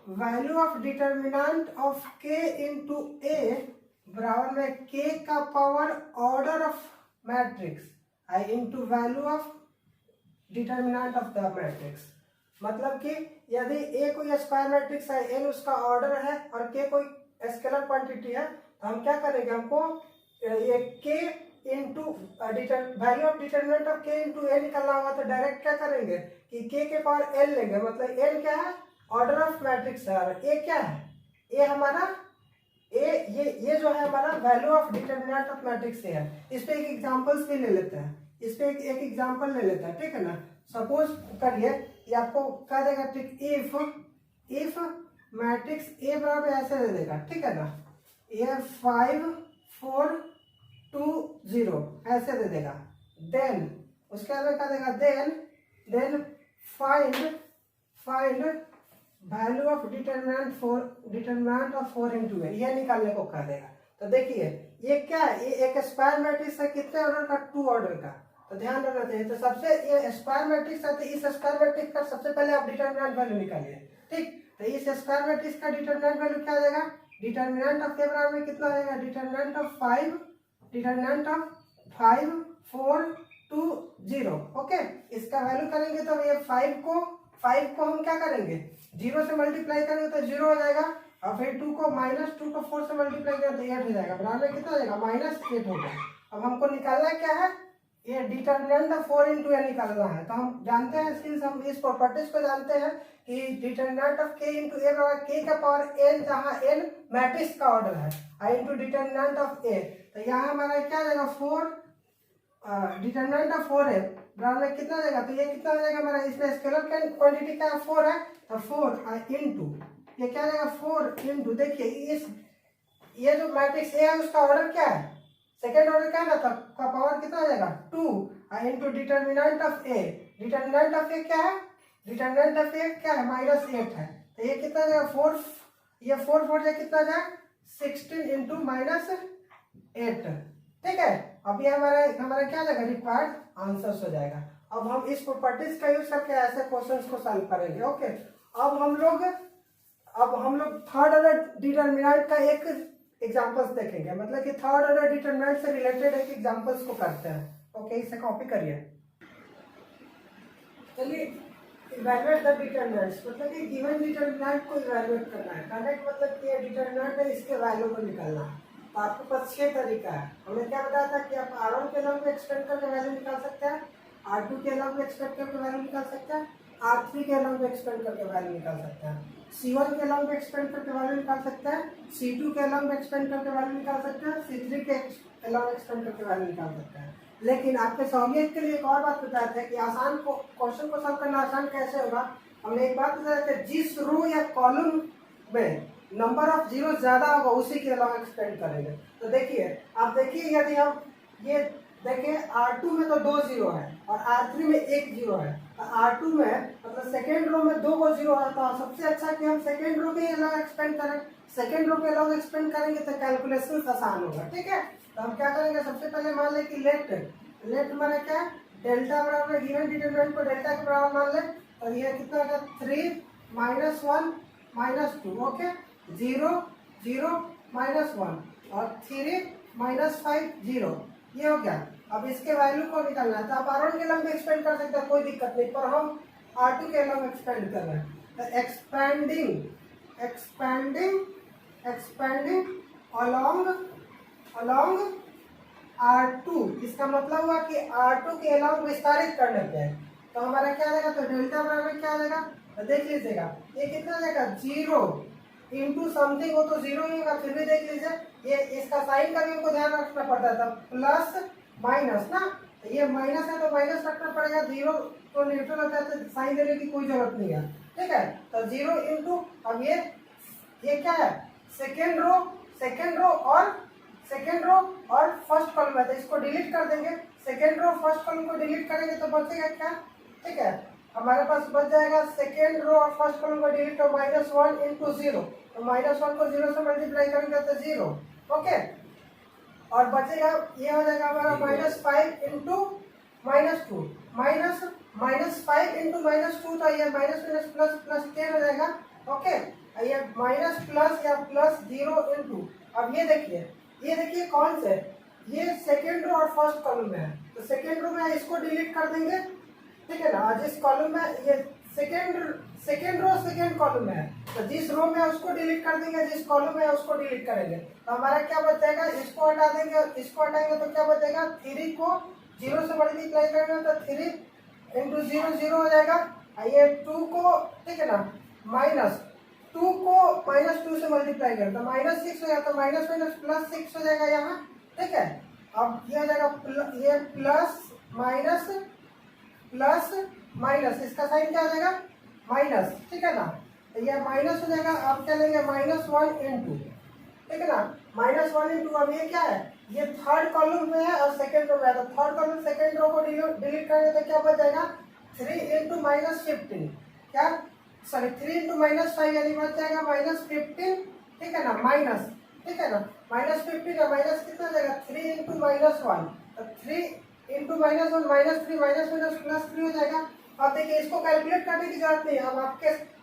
value of determinant of k into A बराबर में k का power order of matrix I into value of determinant of the matrix. मतलब कि यदि a कोई स्क्वायर मैट्रिक्स है, n उसका ऑर्डर है और k कोई स्केलर क्वांटिटी है, तो हम क्या करेंगे, हमको ये k into value of determinant of k into A निकालना होगा। तो डायरेक्ट क्या करेंगे कि k के पावर n लेंगे, मतलब n क्या है, ऑर्डर ऑफ मैट्रिक्स है, और a क्या है, a हमारा ये जो है हमारा value of determinant of matrix है। इस पे एक एग्जांपल्स भी ले लेते हैं, इस पे एक एग्जांपल ले लेते हैं, ठीक है ना। सपोज करिए ये आपको क्या देगा, ठीक, इफ मैट्रिक्स ए बराबर ऐसे दे देगा, ठीक है ना, ये 5 4 2 0 ऐसे दे देगा। देन उसके बाद क्या देगा, then find value of determinant of 4 into A, ये निकालने को कह देगा। तो देखिए ये क्या है, ये एक स्क्वायर मैट्रिक्स है, कितने ऑर्डर का, 2 ऑर्डर का। तो ध्यान रखना चाहिए। तो सबसे ये स्क्वायर मैट्रिक्स है, तो इस स्क्वायर मैट्रिक्स का सबसे पहले आप डिटर्मिनेंट वैल्यू निकालिए, ठीक। तो इस स्क्वायर मैट्रिक्स का डिटर्मिनेंट वैल्यू क्या देगा, डिटर्मिनेंट ऑफ के बराबर में कितना देगा, डिटर्मिनेंट ऑफ 5 4 2 0। ओके, इसका वैल्यू करेंगे तो ये 5 को हम क्या करेंगे, 0 से मल्टीप्लाई करेंगे तो 0 हो जाएगा, और फिर 2 को -2 को 4 से मल्टीप्लाई करेंगे तो 8 हो जाएगा, बराबर कितना हो जाएगा, -8 हो जाएगा। अब हमको निकालना क्या है, ये डिटर्मिनेंट ऑफ 4 इंटू ए निकालना है। तो हम जानते हैं, सिंस हम इस प्रॉपर्टीज को जानते हैं कि determinant of k into A बराबर k का पावर n, जहाँ n मैट्रिक्स का ऑर्डर है, आई इंटू डिटर्मिनेंट ऑफ ए। तो यहाँ हमारा क्या जाएगा, 4 डिटर्मिनेंट ऑफ 4 है बराबर में कितना जाएगा, तो ये कितना हो जाएगा हमारा, इसमें स्केलर क्वांटिटी क्या है, 4 है, तो 4 इंटू ये क्या जाएगा, 4 इंटू, देखिए इस ये जो मैट्रिक्स ए है उसका ऑर्डर क्या है, सेकेंड ऑर्डर क्या है, का पावर कितना हो जाएगा, 2 into determinant of A. Determinant of A क्या है, डिटर्मिनेंट ऑफ ए क्या है, -8 है। तो ये कितना जाएगा, 4 ये 4 4 से कितना जाएगा, 16 इंटू -8, ठीक है। अब ये हमारा क्या जाएगा, रिक्वायर्ड आंसर्स हो जाएगा। अब हम इस प्रॉपर्टीज का यूज करके ऐसे क्वेश्चंस को सॉल्व करेंगे। ओके, अब हम लोग थर्ड ऑर्डर डिटर्मिनेंट का एक एग्जांपल्स देखेंगे, मतलब कि थर्ड ऑर्डर डिटर्मिनेंट से रिलेटेड एक एग्जांपल्स को करते हैं। ओके, इसे कॉपी करिए। चलिए, इवैल्यूएट द डिटर्मिनेंट्स, मतलब कि गिवन डिटर्मिनेंट को इवैल्यूएट करना है। करेक्ट मतलब कि ये डिटर्मिनेंट है, इसके वैल्यू को निकालना है। तो आपके पास 6 तरीका है। हमने क्या बताया था कि आप R1 के लॉन्ग में एक्सपेंड करके वैल्यू निकाल सकते हैं, R2 के लॉन्ग में एक्सपेंड करके वैल्यू निकाल सकते हैं, R3 के लॉन्ग में एक्सपेंड करके वैल्यू निकाल सकते हैं, C1 के लॉन्ग में एक्सपेंड करके वैल्यू निकाल सकते हैं, C2 के लॉन्ग में एक्सपेंड करके वैल्यू निकाल सकते हैं, C3 के लॉन्ग एक्सपेंड करके वैल्यू निकाल सकते हैं। लेकिन आपके सहूलियत के लिए एक और बात बताया था कि आसान क्वेश्चन को सॉल्व करना आसान कैसे होगा। हमने एक बात बताया था, जिस रो या कॉलम में नंबर ऑफ जीरो ज्यादा होगा उसी के लॉन्ग एक्सपेंड करेंगे। तो देखिए, आप देखिए, यदि हम ये देखिए R2 में तो 2 जीरो है और R3 में 1 जीरो है। तो R2 में मतलब सेकेंड रो में 2 को जीरो है, तो सबसे अच्छा कि हम सेकेंड रो के लॉन्ग एक्सपेंड करें। सेकेंड रो के लॉन्ग एक्सपेंड करेंगे तो कैलकुलेशन आसान होगा, ठीक है। तो हम क्या करेंगे, सबसे पहले मान लें कि लेफ्ट हमारा क्या है, डेल्टा बराबर गिवन डिटरमिनेंट को डेल्टा के बराबर मान लें। तो ये कितना होगा, 3 -1 -2, ओके, 0 0 -1 और 3 -5 0, ये हो गया। अब इसके वैल्यू को निकालना है, तो आप R1 के लॉन्ग में एक्सपेंड कर सकते हैं, कोई दिक्कत नहीं, पर हम R2 के लॉन्ग एक्सपेंड कर रहे हैं। तो एक्सपेंडिंग along R2, इसका मतलब हुआ कि R2 के अलॉन्ग विस्तारित करने पे। तो हमारा क्या आएगा, तो डेल्टा बराबर क्या आएगा, तो देख लीजिएगा ये कितना जाएगा, 0 इंटू समथिंग, वो तो 0 ही होगा, फिर भी देख लीजिए ये इसका साइन का भी हमको ध्यान रखना पड़ता था, प्लस माइनस ना, तो ये माइनस है तो माइनस रखना पड़ेगा, 0 तो न्यूट्रल होता है तो साइन देने की कोई जरूरत नहीं है, ठीक है। तो 0 इंटू, अब ये क्या है, सेकेंड रो और फर्स्ट कॉलम है, तो इसको डिलीट कर देंगे। सेकेंड रो फर्स्ट कॉलम को डिलीट करेंगे तो बचेगा क्या, ठीक है, हमारे पास बच जाएगा सेकेंड रो और फर्स्ट कॉलम को डिलीट कर -1 इंटू 0, तो -1 को 0 से मल्टीप्लाई करेंगे तो 0, ओके। और बचेगा ये हो जाएगा हमारा -5 इंटू -2, -5 इंटू -2, तो ये माइनस प्लस 10 हो जाएगा, ओके। ये माइनस प्लस या प्लस 0 × अब ये देखिए कौन से, ये सेकेंड रो और फर्स्ट कॉलम में है, तो सेकेंड रो में इसको डिलीट कर देंगे, ठीक है ना। जिस कॉलम में ये सेकेंड रो सेकेंड कॉलम में है, तो जिस रो में है उसको डिलीट कर देंगे, जिस कॉलम में है उसको डिलीट करेंगे, तो हमारा क्या बचेगा, इसको हटा देंगे, इसको हटाएंगे तो क्या बचेगा, 3 को 0 से मल्टीप्लाई करेंगे तो 3 × 0 0 हो जाएगा। ये 2 को, ठीक है ना, -2 को -2 से मल्टीप्लाई करें तो -6 हो जाएगा, तो माइनस माइनस प्लस 6 हो जाएगा यहाँ, ठीक है। अब ये हो जाएगा ये प्लस माइनस प्लस माइनस, इसका साइन क्या हो जाएगा, माइनस, ठीक है ना। तो ये माइनस हो जाएगा, आप क्या लेंगे -1 × ठीक है ना, -1 × अब ये क्या है, ये थर्ड कॉलम में है और सेकंड रो में है, तो थर्ड कॉलम सेकंड रो को डिलीट करेंगे तो क्या बच जाएगा, 3 × -15, क्या सॉरी 3 × -5 यानी बच जाएगा -15, ठीक है ना, माइनस, ठीक है ना, -15 का माइनस कितना हो जाएगा, 3 × -1, तो 3 × -1 -3 माइनस +3 हो जाएगा। अब देखिए इसको कैलकुलेट करने की जरूरत नहीं है, अब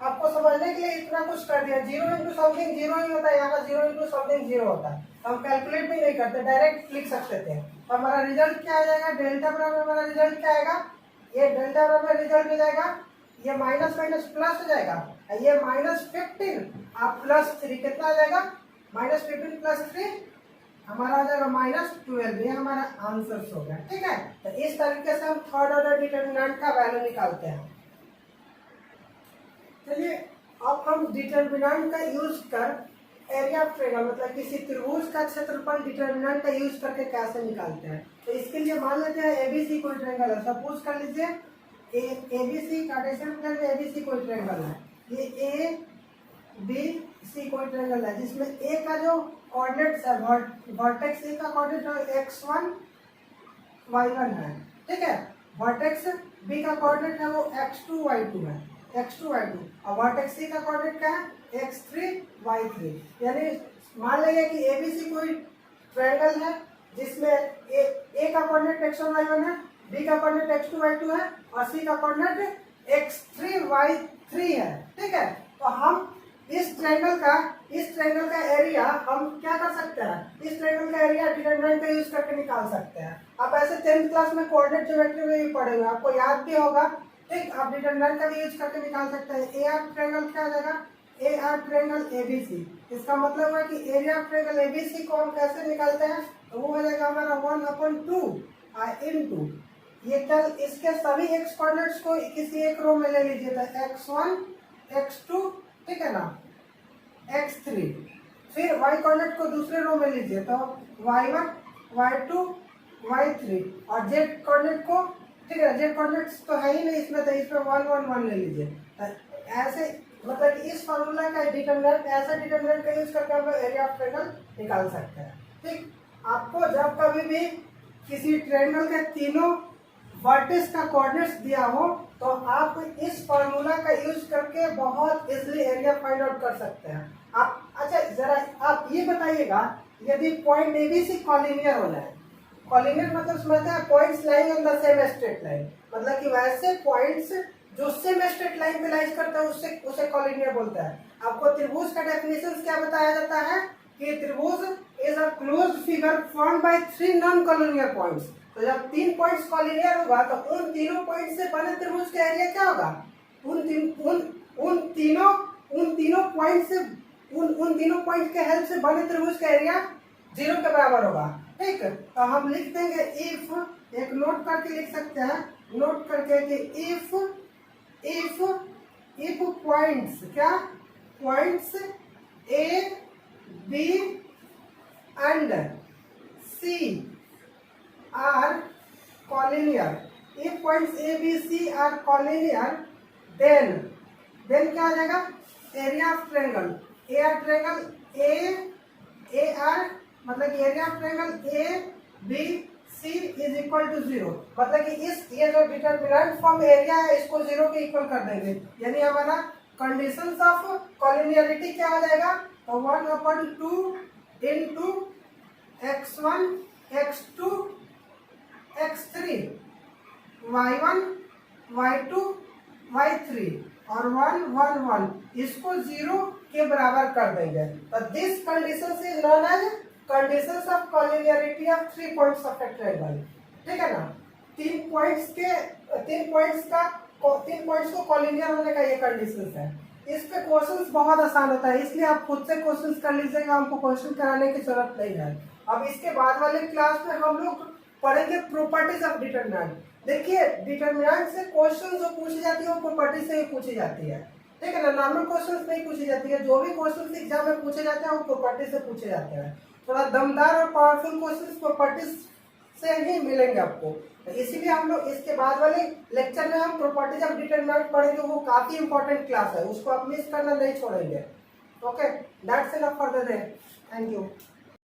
आपको समझने के लिए इतना कुछ कर दिया, 0 × समथिंग 0 ही होता है, यहाँ पर 0 × समथिंग 0 होता है, हम कैलकुलेट भी नहीं करते, डायरेक्ट लिख सकते थे। तो हमारा रिजल्ट क्या आ जाएगा, डेल्टा बराबर हमारा रिजल्ट क्या आएगा, ये डेल्टा बराबर रिजल्ट हो जाएगा, ये माइनस माइनस प्लस हो जाएगा, ये -15 आप +3 कितना आ जाएगा, -15 + 3 हमारा आ जाएगा -12, ये हमारा आंसर हो गया, ठीक है। तो इस तरीके से हम थर्ड ऑर्डर डिटरमिनेंट का वैल्यू निकालते हैं। चलिए अब हम डिटरमिनेंट का यूज कर एरिया ऑफ ट्रायंगल मतलब किसी त्रिभुज का क्षेत्रफल डिटरमिनेंट का यूज करके कैसे निकालते हैं। तो इसके लिए मान लेते हैं एबीसी कोई ट्रायंगल है, सपोज कर लीजिए एबीसी कार्टेशियन प्लेन में एबीसी कोई ट्रायंगल है, ये ए बी सी कोई ट्रायंगल है जिसमें ए का जो कोऑर्डिनेट्स है वर्टेक्स ए का कोऑर्डिनेट है x1 y1 है, ठीक है। वर्टेक्स बी का कोऑर्डिनेट है वो x2 y2 है, x2 y2, और वर्टेक्स सी का कोऑर्डिनेट क्या है x3 y3। यानी मान लीजिए कि एबीसी कोई ट्रायंगल है जिसमें ए का कोऑर्डिनेट x1 y1 है, बी का कोऑर्डिनेट x2 y2 है और सी का कोऑर्डिनेट x3 y3 है, ठीक है। तो हम इस ट्रायंगल का एरिया हम क्या कर सकते हैं, इस ट्रायंगल का एरिया डिटरमिनेंट का यूज करके निकाल सकते हैं। आप ऐसे 10th क्लास में कोऑर्डिनेट ज्योमेट्री में भी पढ़ेंगे, आपको याद भी होगा, ठीक। आप डिटरमिनेंट का भी यूज करके निकाल सकते हैं। ए आर ट्रायंगल क्या हो जाएगा, ए आर ट्रायंगल एबीसी, इसका मतलब है कि एरिया ऑफ ट्रायंगल एबीसी को हम कैसे निकालते हैं, तो वो हो जाएगा हमारा 1/2 इनटू ये कल इसके सभी एक्स कोऑर्डिनेट्स को किसी एक रो में ले लीजिए, तो x1 x2, ठीक है ना, x3, फिर y कोऑर्डिनेट को दूसरे रो में लीजिए तो y1 y2 y3 और z कोऑर्डिनेट को, ठीक है, z कोऑर्डिनेट्स तो है ही नहीं इसमें, तो इसमें 1 1 1 ले लीजिए। ऐसे मतलब इस फॉर्मूला का डिटरमिनेंट, ऐसा डिटरमिनेंट का यूज करके हम एरिया ऑफ ट्रायंगल निकाल सकते हैं, ठीक। आपको जब कभी भी किसी ट्रायंगल के तीनों वर्टेक्स का कोऑर्डिनेट्स दिया हो तो आप इस फॉर्मूला का यूज करके बहुत इजीली एरिया फाइंड आउट कर सकते हैं। आप अच्छा जरा आप ये बताइएगा, यदि पॉइंट एबीसी कॉलिनियर हो जाए, कॉलिनियर मतलब समझते हैं points lying on the same straight line, मतलब कि वैसे पॉइंट्स जो सेम स्ट्रेट लाइन पे लाइज करता है उसे कॉलिनियर बोलता है। आपको त्रिभुज का डेफिनेशन क्या बताया जाता है कि त्रिभुज is a closed figure formed by 3 non collinear points. तो जब 3 पॉइंट्स कॉलिनियर होगा तो उन तीनों पॉइंट से बने त्रिभुज का एरिया क्या होगा, उन तीनों पॉइंट के हेल्प से बने त्रिभुज का एरिया 0 के बराबर होगा, ठीक। तो हम लिख देंगे इफ, एक नोट करके लिख सकते हैं, नोट करके कि इफ पॉइंट्स क्या, points A B and C are collinear, if points A, B, C are collinear, then क्या आ जाएगा, area of triangle A R triangle A R मतलब area of triangle A B C is equal to 0, मतलब कि ये जो determinant form area है इसको 0 के इक्वल कर देंगे, यानी हमारा कंडीशंस ऑफ कॉलिनियरिटी क्या आ जाएगा, तो 1/2 into x1 x2 x3 y1 y2 y3 और 1 1 1, इसको 0 के बराबर कर देंगे। तो this condition is known as conditions of collinearity of 3 points of a triangle. ठीक है ना, 3 पॉइंट्स को कॉलिनियर होने का ये कंडीशन है। इस पे क्वेश्चंस बहुत आसान होता है, इसलिए आप खुद से क्वेश्चंस कर लीजिएगा, हमको क्वेश्चन कराने की जरूरत नहीं है। अब इसके बाद वाले क्लास में हम लोग पढ़ेंगे प्रॉपर्टीज ऑफ डिटरमिनेंट। देखिए डिटरमिनेंट से क्वेश्चन जो पूछी जाती है वो प्रॉपर्टी से ही पूछी जाती है। ठीक है ना, नॉर्मल क्वेश्चन नहीं पूछी जाती है। जो भी क्वेश्चन एग्जाम में पूछे जाते हैं वो प्रॉपर्टी से पूछे जाते हैं। थोड़ा दमदार और पावरफुल क्वेश्चन प्रॉपर्टीज से ही मिलेंगे आपको। तो इसीलिए हम लोग इसके बाद वाले लेक्चर में हम प्रॉपर्टीज ऑफ डिटरमिनेंट पढ़ेंगे। वो काफी इंपॉर्टेंट क्लास है, उसको आप मिस करना नहीं छोड़ेंगे। Okay, that's enough for the day. Thank you.